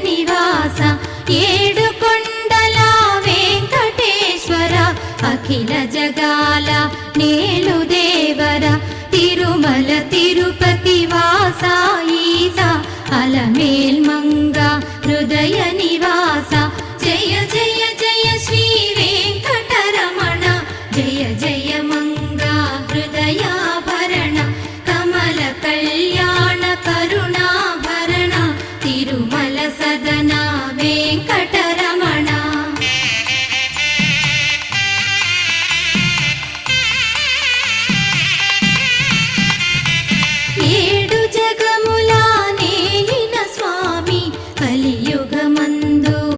నివాస ఏడు కొండల వెంకటేశ్వర అఖిల జగాల నేలు దేవర తిరుమల తిరుపతి వాస ఈస అలమేల్ మంగ హృదయ నివాస జయ జయ జయ శ్రీ వెంకటరమణ జయ జయ మంగ హృదయాభరణ కమల కళ్యాణ కరుణాభరణ తిరుమల సదన వెంకటరమణ ఏడు జగముల నేలిన స్వామి కలియుగమందు